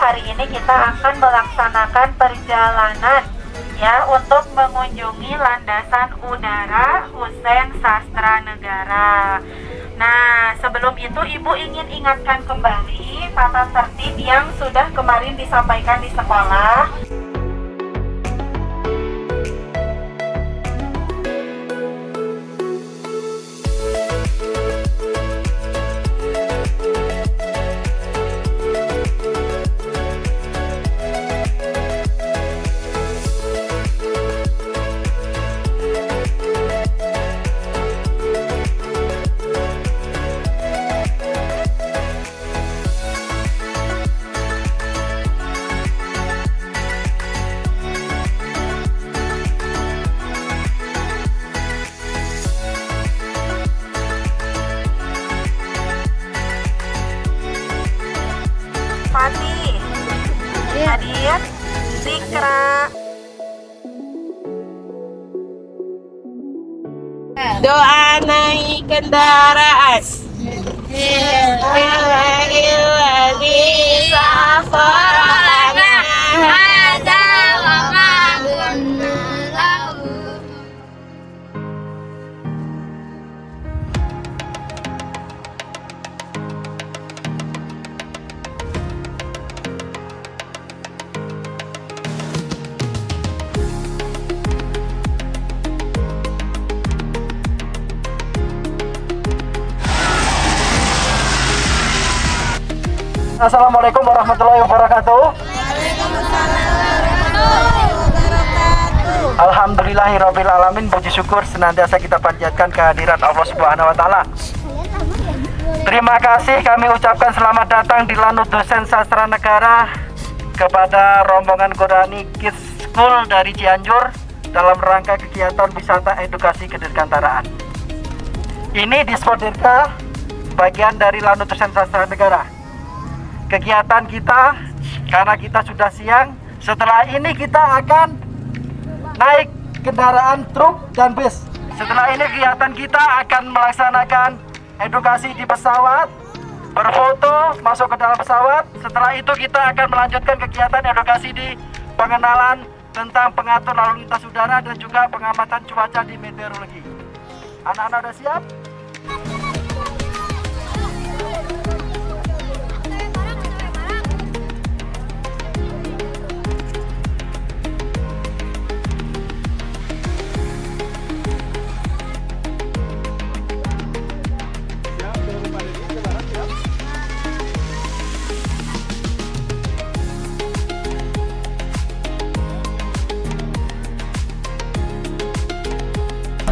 hari ini kita akan melaksanakan perjalanan ya untuk mengunjungi landasan udara Hussein Sastra Negara. Nah, sebelum itu Ibu ingin ingatkan kembali tata tertib yang sudah kemarin disampaikan di sekolah. Fatih, Hadir, Zikra. Doa naik kendaraan. Assalamualaikum warahmatullahi wabarakatuh. Alhamdulillahirabbil alamin, puji syukur senantiasa kita panjatkan kehadirat Allah Subhanahu wa taala. Terima kasih kami ucapkan selamat datang di Lanut Hussein Sastra Negara kepada rombongan Qurani Kids School dari Cianjur dalam rangka kegiatan wisata edukasi kedirgantaraan. Ini di Spodirga, bagian dari Lanut Hussein Sastra Negara. Kegiatan kita, karena kita sudah siang, setelah ini kita akan naik kendaraan truk dan bus. Setelah ini kegiatan kita akan melaksanakan edukasi di pesawat, berfoto, masuk ke dalam pesawat. Setelah itu kita akan melanjutkan kegiatan edukasi di pengenalan tentang pengatur lalu lintas udara dan juga pengamatan cuaca di meteorologi. Anak-anak sudah siap?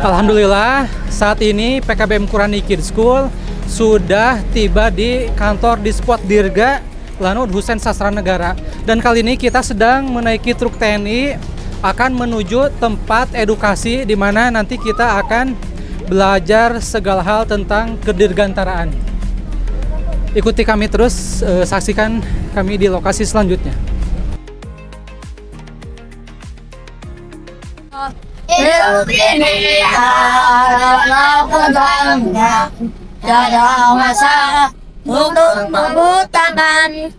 Alhamdulillah, saat ini PKBM Qurani Kids School sudah tiba di kantor Dispot Dirga Lanut Hussein Sastra Negara. Dan kali ini kita sedang menaiki truk TNI akan menuju tempat edukasi di mana nanti kita akan belajar segala hal tentang kedirgantaraan. Ikuti kami terus, saksikan kami di lokasi selanjutnya. Hidup ini adalah perjalanan, tiada masa untuk membutakan.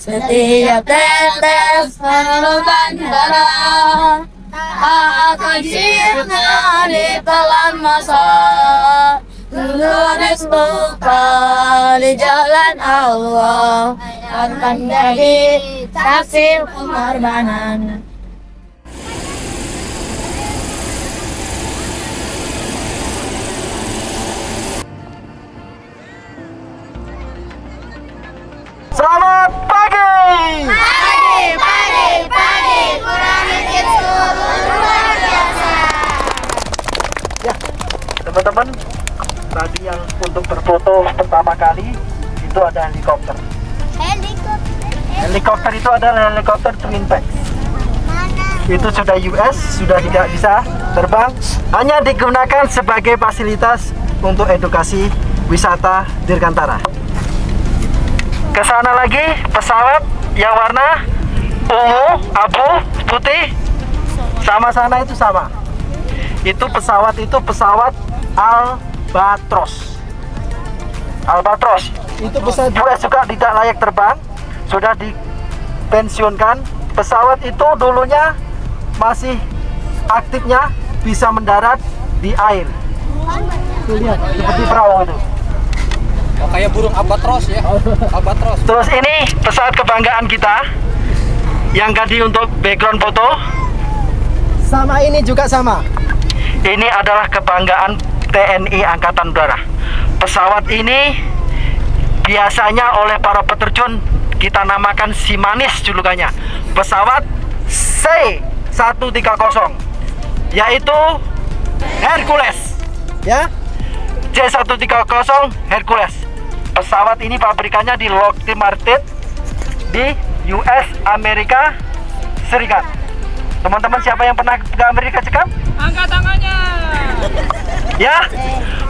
Setiap tetes pelukan darah akan sirna di telan masa. Tulis buka di jalan Allah akan jadi saksi pengorbanan. Selamat pagi! Pagi, Qurani Kids School luar biasa. Ya, teman-teman, tadi yang untuk berfoto pertama kali itu ada helikopter. Helikopter itu adalah helikopter Twin Peaks. Itu sudah US, sudah tidak bisa terbang, hanya digunakan sebagai fasilitas untuk edukasi wisata Dirgantara. Ke sana lagi pesawat yang warna ungu, abu, putih, sama sana itu sama. Itu pesawat Albatros. Itu pesawat US juga tidak layak terbang, sudah pensiunkan. Pesawat itu dulunya masih aktifnya bisa mendarat di air. Tuh, lihat, seperti perahu itu. Oh, kayak burung albatros ya. Albatros. Terus ini pesawat kebanggaan kita yang tadi untuk background foto. Sama ini juga sama. Ini adalah kebanggaan TNI Angkatan Udara. Pesawat ini biasanya oleh para peterjun kita namakan si manis julukannya. Pesawat C-130 yaitu Hercules Ya. C-130 Hercules. Pesawat ini pabrikannya di Lockheed Martin di US Amerika Serikat. Teman-teman siapa yang pernah ke Amerika Serikat? Angkat tangannya. Ya,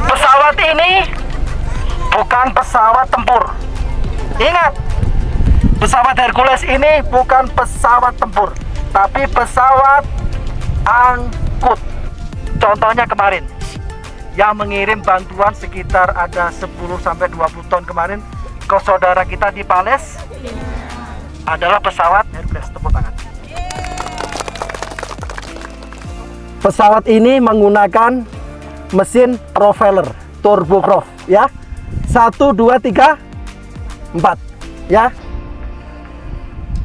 pesawat ini bukan pesawat tempur. Ingat, pesawat Hercules ini bukan pesawat tempur, tapi pesawat angkut. Contohnya kemarin, yang mengirim bantuan sekitar ada 10-20 ton kemarin ke saudara kita di Pales adalah pesawat Hercules. Tepuk tangan. Pesawat ini menggunakan mesin propeller turboprop ya. 1, 2, 3, 4 ya.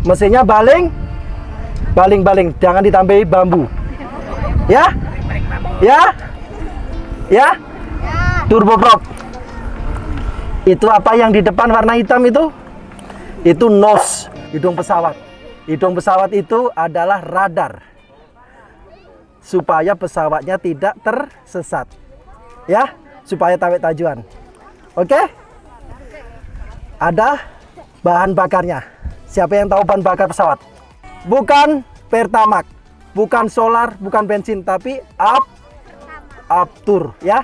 Mesinnya baling, jangan ditambahi bambu. Ya? Ya? Ya? Turboprop. Itu apa yang di depan warna hitam itu? Itu nose, hidung pesawat. Hidung pesawat itu adalah radar, supaya pesawatnya tidak tersesat. Ya, supaya tawet tajuan. Oke? Ada bahan bakarnya. Siapa yang tahu bahan bakar pesawat? Bukan Pertamax, bukan solar, bukan bensin, tapi Aptur ya.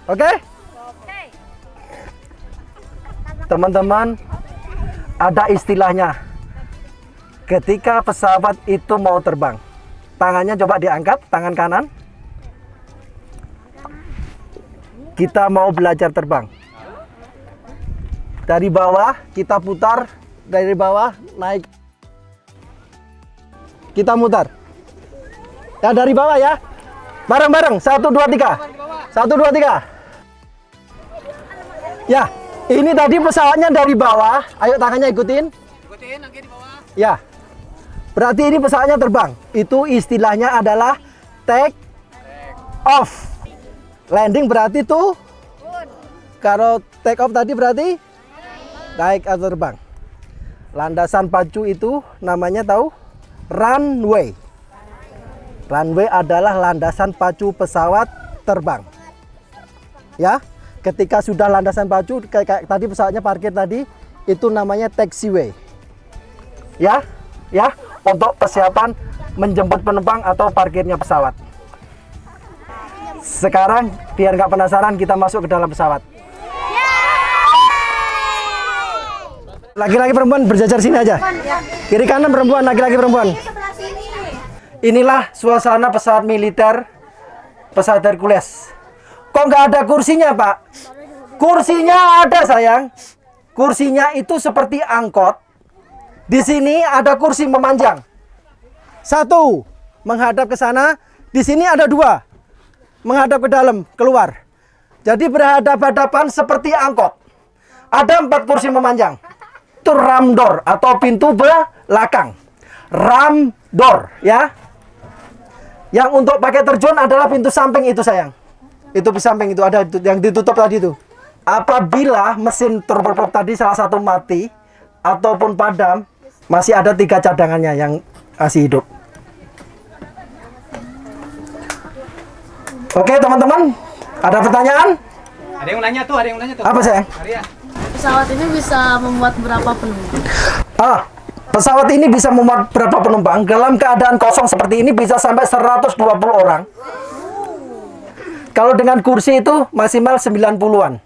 Oke? Teman-teman, ada istilahnya. Ketika pesawat itu mau terbang, tangannya coba diangkat, tangan kanan. Kita mau belajar terbang. Dari bawah kita putar, dari bawah naik. Kita mutar. Ya, dari bawah ya. Bareng-bareng, 1, 2, 3. 1, 2, 3. Ya, ini tadi pesawatnya dari bawah. Ayo tangannya ikutin. Ikutin lagi di bawah. Ya. Berarti ini pesawatnya terbang. Itu istilahnya adalah take off. Landing berarti tuh. Kalau take off tadi berarti naik atau terbang. Landasan pacu itu namanya tahu? Runway. Runway adalah landasan pacu pesawat terbang. Ya, ketika sudah landasan pacu kayak tadi pesawatnya parkir tadi, itu namanya taxiway. Ya, ya, untuk persiapan menjemput penumpang atau parkirnya pesawat. Sekarang biar nggak penasaran, kita masuk ke dalam pesawat. Laki-laki perempuan berjajar sini aja. Kiri kanan perempuan, laki-laki perempuan. Inilah suasana pesawat militer, pesawat Hercules. Kok nggak ada kursinya, Pak? Kursinya ada, sayang. Kursinya itu seperti angkot. Di sini ada kursi memanjang. 1 menghadap ke sana. Di sini ada 2 menghadap ke dalam, keluar. Jadi berhadapan-hadapan seperti angkot. Ada 4 kursi memanjang. Itu ram door atau pintu belakang. Ram door ya. Yang untuk pakai terjun adalah pintu samping itu, sayang. Itu di samping itu ada yang ditutup tadi itu. Apabila mesin turboprop tadi salah satu mati ataupun padam, masih ada 3 cadangannya yang masih hidup. Oke, teman-teman, ada pertanyaan? Ada yang nanya tuh, Apa, sayang? Pesawat ini bisa memuat berapa penumpang? Pesawat ini bisa memuat berapa penumpang? Dalam keadaan kosong seperti ini bisa sampai 120 orang. Kalau dengan kursi itu maksimal 90-an.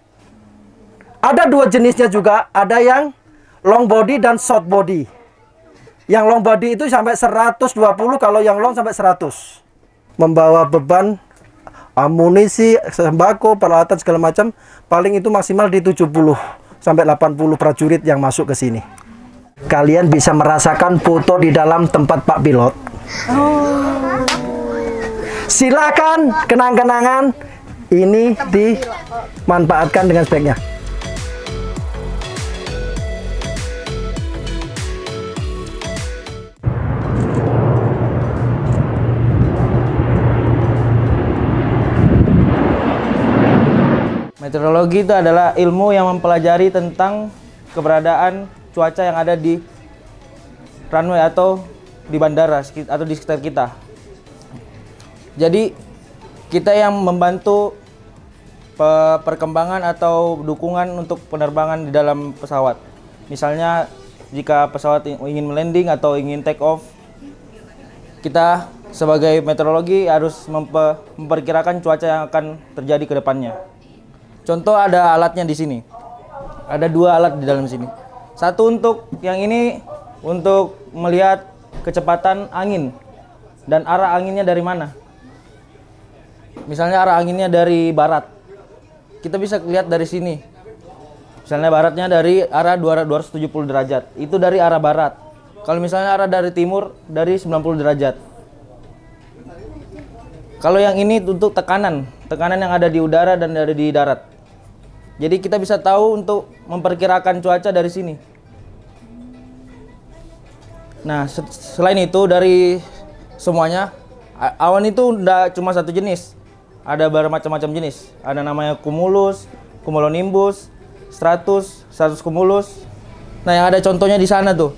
Ada 2 jenisnya juga, ada yang long body dan short body. Yang long body itu sampai 120, kalau yang long sampai 100. Membawa beban, amunisi, sembako, peralatan segala macam, paling itu maksimal di 70 sampai 80 prajurit yang masuk ke sini. Kalian bisa merasakan foto di dalam tempat Pak Pilot. Silakan kenang-kenangan ini dimanfaatkan dengan sebaiknya. Meteorologi itu adalah ilmu yang mempelajari tentang keberadaan cuaca yang ada di runway atau di bandara atau di sekitar kita. Jadi kita yang membantu perkembangan atau dukungan untuk penerbangan di dalam pesawat. Misalnya jika pesawat ingin landing atau ingin take off, kita sebagai meteorologi harus memperkirakan cuaca yang akan terjadi ke depannya. Contoh ada alatnya di sini. Ada 2 alat di dalam sini. Satu untuk yang ini untuk melihat kecepatan angin dan arah anginnya dari mana. Misalnya arah anginnya dari barat. Kita bisa lihat dari sini. Misalnya baratnya dari arah 270 derajat. Itu dari arah barat. Kalau misalnya arah dari timur dari 90 derajat. Kalau yang ini untuk tekanan yang ada di udara dan ada di darat. Jadi kita bisa tahu untuk memperkirakan cuaca dari sini. Nah, selain itu dari semuanya, awan itu udah cuma satu jenis. Ada bermacam-macam jenis. Ada namanya cumulus, cumulonimbus, stratus cumulus. Nah, yang ada contohnya di sana tuh.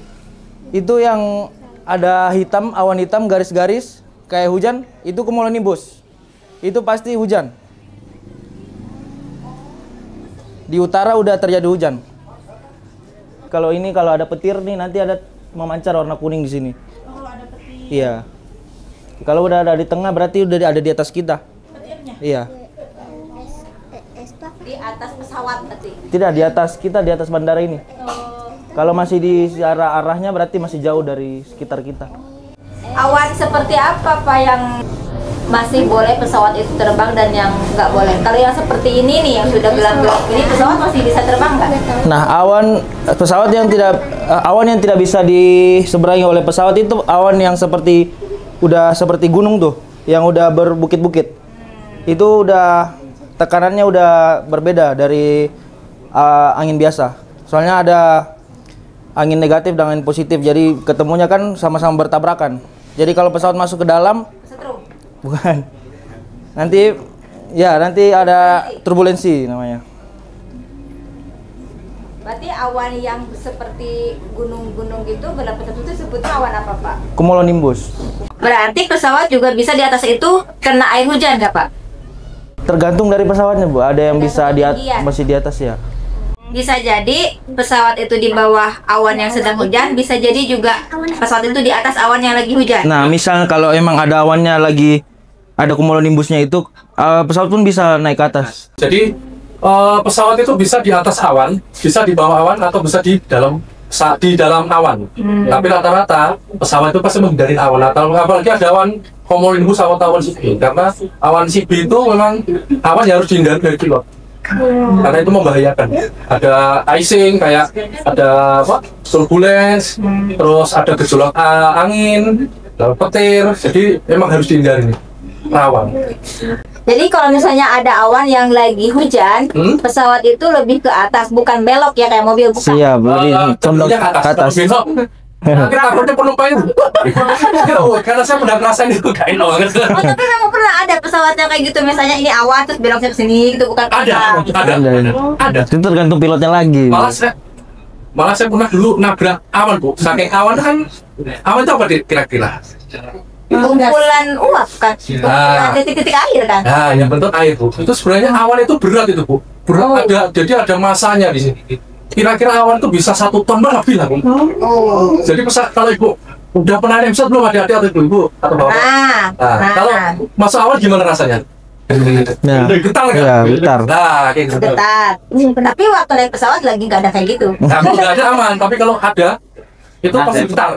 Itu yang ada hitam, awan hitam, garis-garis kayak hujan, itu cumulonimbus. Itu pasti hujan. Di utara udah terjadi hujan. Kalau ini kalau ada petir nih nanti ada memancar warna kuning di sini. Oh, kalau ada petir. Iya. Kalau udah ada di tengah berarti udah ada di atas kita. Petirnya? Iya. Di atas pesawat berarti. Tidak di atas kita, di atas bandara ini. Kalau masih di arahnya berarti masih jauh dari sekitar kita. Awan seperti apa Pak yang masih boleh pesawat itu terbang dan yang nggak boleh? Kalau yang seperti ini nih, yang sudah gelap-gelap ini, pesawat masih bisa terbang nggak? Nah, awan yang tidak bisa diseberangi oleh pesawat itu awan yang seperti gunung tuh, yang udah berbukit-bukit. Itu udah tekanannya udah berbeda dari angin biasa. Soalnya ada angin negatif dan angin positif, jadi ketemunya kan sama-sama bertabrakan. Jadi kalau pesawat masuk ke dalam, bukan. Nanti ada turbulensi namanya. Berarti awan yang seperti gunung-gunung gitu berlapis itu sebutnya awan apa Pak? Cumulonimbus. Berarti pesawat juga bisa di atas itu kena air hujan nggak Pak? Tergantung dari pesawatnya Bu. Ada yang bisa ketinggian. masih di atas ya. Bisa jadi pesawat itu di bawah awan yang sedang hujan, bisa jadi juga pesawat itu di atas awan yang lagi hujan. Nah, misal kalau emang ada awannya lagi ada cumulonimbusnya itu, pesawat pun bisa naik ke atas. Jadi pesawat itu bisa di atas awan, bisa di bawah awan, atau bisa di dalam awan. Tapi rata-rata pesawat itu pasti menghindari awan, atau apalagi ada awan cumulonimbus atau awan CB. Karena awan CB itu memang awan yang harus dihindari dari pilot. Karena itu membahayakan. Ada icing, kayak ada turbulence, terus ada gejolak angin, petir. Jadi memang harus dihindari nih, rawan. Jadi kalau misalnya ada awan yang lagi hujan, pesawat itu lebih ke atas, bukan belok ya kayak mobil, bukan? Siap, condong ke atas. Kita takutnya penumpangnya karena saya pernah ngerasain itu gak enak banget. Oh, tapi memang pernah ada pesawatnya kayak gitu, misalnya ini awan terus beloknya ke sini gitu, bukan? Ada. Itu tergantung pilotnya lagi. Malah saya pernah dulu nabrak awan Bu. Saking awan kan, awan itu apa kira-kira? Kumpulan uap kan, kumpulan titik-titik air kan. Nah, yang bentuk air Bu. Itu sebenarnya awan itu berat itu Bu. Berat jadi ada masanya di sini. Kira-kira awan itu bisa 1 ton lebih lah Bu. Jadi kalau Ibu udah pernah naik pesawat belum, hati-hati atau Ibu atau Bapak? Nah, kalau masuk awan gimana rasanya? Getar kan? Ya, getar. Nah, kayak gitu. Getar. Tapi waktu naik pesawat lagi nggak ada kayak gitu. Nah, nggak ada aman, tapi kalau ada itu pasti getar.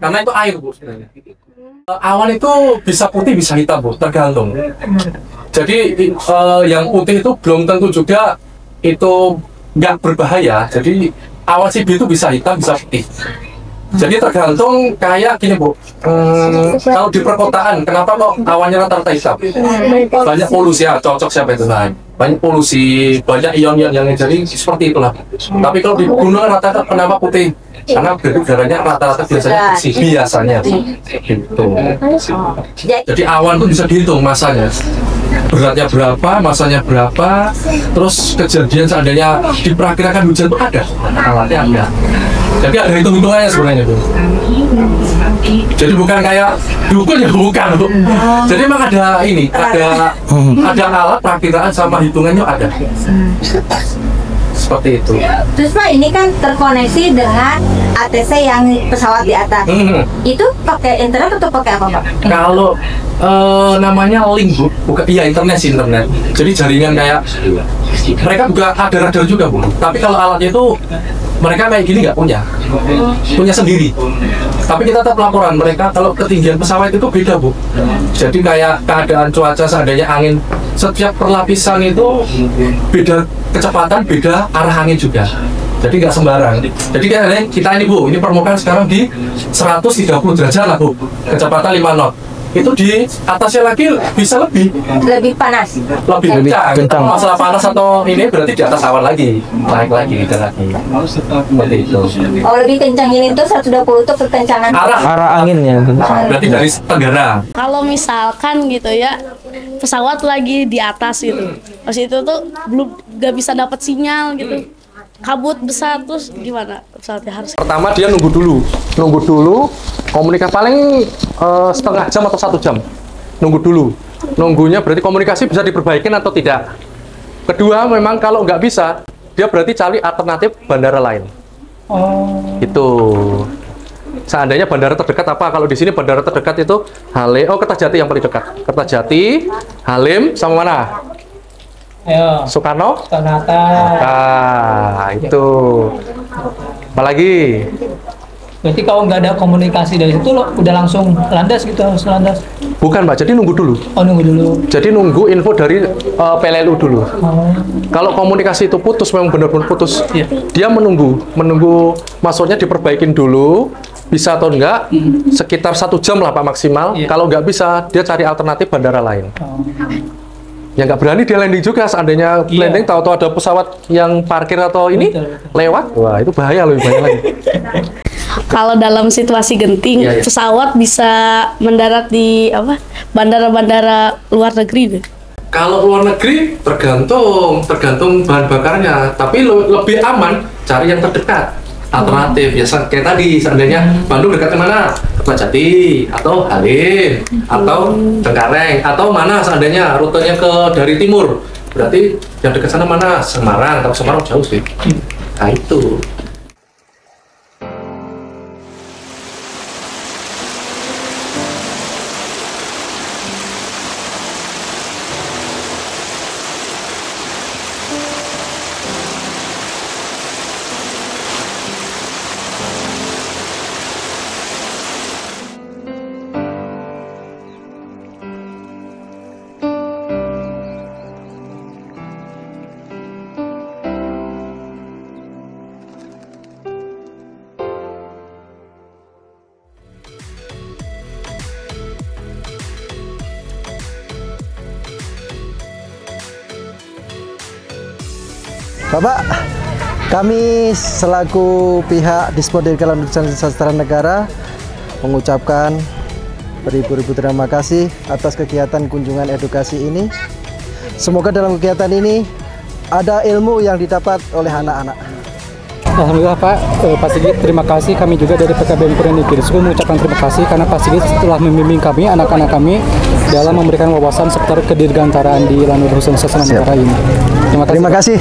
Karena itu air Bu sebenarnya. Awan itu bisa putih bisa hitam Bu, tergantung. Jadi yang putih itu belum tentu juga itu nggak berbahaya. Jadi awan CB itu bisa hitam, bisa putih. Jadi tergantung kayak gini Bu, kalau di perkotaan kenapa kok awannya rata-rata hitam? Banyak polusi ya, cocok siapa itu lain. Banyak polusi, banyak ion-ion yang jadi seperti itulah. Tapi kalau di gunung rata-rata kenapa putih? Karena udaranya rata-rata biasanya bersih, biasanya gitu. Jadi awan itu bisa dihitung masanya, beratnya berapa, masanya berapa, terus kejadian seandainya diperkirakan hujan itu ada, alatnya ada. Jadi ada hitung-hitungannya sebenarnya Bu. Jadi bukan kayak dukun ya, bukan Bu. Jadi memang ada ini, ada alat perakiraan sama hitungannya ada. Seperti itu. Terus Pak, ini kan terkoneksi dengan ATC yang pesawat di atas. Itu pakai internet atau pakai apa Pak? Kalau namanya link Bu, bukan, iya internet sih, internet. Jadi jaringan kayak mereka juga ada radar juga Bu. Tapi kalau alatnya itu mereka kayak gini nggak punya sendiri. Tapi kita tetap laporan mereka kalau ketinggian pesawat itu beda Bu. Jadi kayak keadaan cuaca, seandainya angin, setiap perlapisan itu beda kecepatan, beda arah angin juga. Jadi nggak sembarang. Jadi kita ini Bu, ini permukaan sekarang di 130 derajat lah Bu, kecepatan 5 knot. Itu di atasnya lagi bisa lebih panas, lebih kencang. Masalah panas atau ini berarti di atas awan lagi, naik lagi, seperti itu. Oh, lebih kencang ini tuh 120 itu kekencangan Arah anginnya. Berarti dari tenggara. Kalau misalkan gitu ya, pesawat lagi di atas gitu, pas itu tuh belum gak bisa dapat sinyal gitu, kabut besar, terus gimana pesawatnya harus? Pertama dia nunggu dulu, komunikasi paling setengah jam atau 1 jam, nunggu dulu. Nunggunya berarti komunikasi bisa diperbaikin atau tidak. Kedua, memang kalau nggak bisa, dia berarti cari alternatif bandara lain. Itu. Seandainya bandara terdekat apa? Kalau di sini bandara terdekat itu Halim, Kertajati yang paling dekat. Kertajati, Halim, sama mana? Ayo. Soekarno? Soekarno-Hatta. Itu. Apalagi? Berarti kalau nggak ada komunikasi dari situ lo udah langsung landas gitu, harus landas? Bukan Pak, jadi nunggu dulu. Oh, nunggu dulu. Jadi nunggu info dari PLLU dulu. Kalau komunikasi itu putus, memang benar-benar putus, dia menunggu maksudnya diperbaikin dulu, bisa atau enggak, sekitar 1 jam lah Pak maksimal. Kalau nggak bisa, dia cari alternatif bandara lain. Ya nggak berani dia landing juga, seandainya landing tahu-tahu ada pesawat yang parkir atau ini lewat, wah itu bahaya, lebih bahaya lagi. Kalau dalam situasi genting, pesawat bisa mendarat di bandara-bandara luar negeri deh. Kalau luar negeri tergantung bahan bakarnya, tapi lebih aman cari yang terdekat. Alternatif ya kayak tadi, seandainya Bandung dekatnya mana? Kertajati atau Halim atau Cengkareng atau mana seandainya rutenya dari timur, berarti yang dekat sana mana? Semarang, tapi Semarang jauh sih. Nah itu. Bapak, kami selaku pihak Dispot Dirga Lanut Dosen Sastra Negara mengucapkan beribu-ribu terima kasih atas kegiatan kunjungan edukasi ini. Semoga dalam kegiatan ini ada ilmu yang didapat oleh anak-anak. Alhamdulillah Pak Sigit, terima kasih. Kami juga dari PKBM Kurani Kids School mengucapkan terima kasih karena Pak Sigit telah membimbing kami, anak-anak kami, dalam memberikan wawasan seputar kedirgantaraan di Lanut Dosen Sastra Negara ini. Terima kasih.